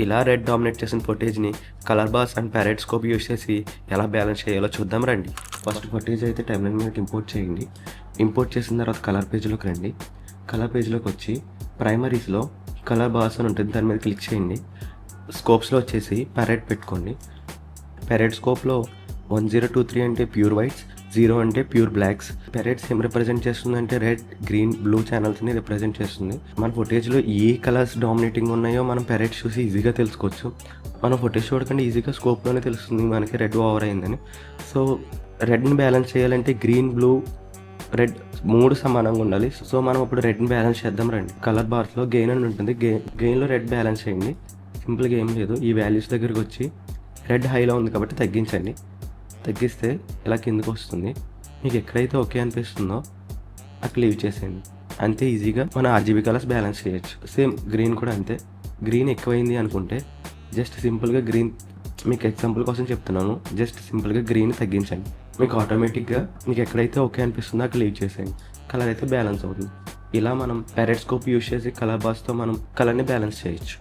ఇలా red dominate చేసిన ఫుటేజ్ని colour bars and parade scope use చేసి ఎలా బ్యాలెన్స్ చేయాలో చూద్దాం రండి. ఫస్ట్ ఫుటేజ్ అయితే టైమ్లైన్ మీద ఇంపోర్ట్ చేయండి. ఇంపోర్ట్ చేసిన తర్వాత కలర్ పేజ్లోకి రండి. కలర్ పేజ్లోకి వచ్చి ప్రైమరీస్లో కలర్ బార్స్ అని ఉంటుంది, దాని మీద క్లిక్ చేయండి. స్కోప్స్లో వచ్చేసి ప్యారెట్ పెట్టుకోండి. ప్యారెట్ స్కోప్లో 1023 అంటే ప్యూర్ వైట్స్, 0 అంటే ప్యూర్ బ్లాక్స్. ప్యారెట్స్ ఏం రిప్రజెంట్ చేస్తుంది అంటే రెడ్, గ్రీన్, బ్లూ ఛానల్స్ని రిప్రజెంట్ చేస్తుంది. మన ఫుటేజ్లో ఏ కలర్స్ డామినేటింగ్ ఉన్నాయో మనం ప్యారెట్స్ చూసి ఈజీగా తెలుసుకోవచ్చు. మనం ఫుటేజ్ చూడకుండా ఈజీగా స్కోప్లోనే తెలుస్తుంది మనకి రెడ్ ఓవర్ అయిందని. సో రెడ్ని బ్యాలెన్స్ చేయాలంటే గ్రీన్, బ్లూ, రెడ్ 3 సమానంగా ఉండాలి. సో మనం ఇప్పుడు రెడ్ని బ్యాలెన్స్ చేద్దాం రండి. కలర్ బార్స్లో గెయిన్ అని ఉంటుంది, గెయిన్లో రెడ్ బ్యాలెన్స్ చేయండి. సింపుల్గా ఏం లేదు, ఈ వాల్యూస్ దగ్గరికి వచ్చి రెడ్ హైలో ఉంది కాబట్టి తగ్గించండి. తగ్గిస్తే ఇలా కిందకు వస్తుంది. మీకు ఎక్కడైతే ఓకే అనిపిస్తుందో అక్కడ లీవ్ చేసేయండి. అంతే ఈజీగా మన ఆర్జీబీ కలర్స్ బ్యాలెన్స్ చేయొచ్చు. సేమ్ గ్రీన్ కూడా అంతే. గ్రీన్ ఎక్కువైంది అనుకుంటే జస్ట్ సింపుల్గా గ్రీన్, మీకు ఎగ్జాంపుల్ కోసం చెప్తున్నాను, జస్ట్ సింపుల్గా గ్రీన్ తగ్గించండి. మీకు ఆటోమేటిక్గా మీకు ఎక్కడైతే ఓకే అనిపిస్తుందో అక్కడ లీవ్ చేసేయండి. కలర్ అయితే బ్యాలెన్స్ అవుతుంది. ఇలా మనం ప్యారెట్ స్కోప్ యూస్ చేసి కలర్ బార్స్తో మనం కలర్ని బ్యాలెన్స్ చేయొచ్చు.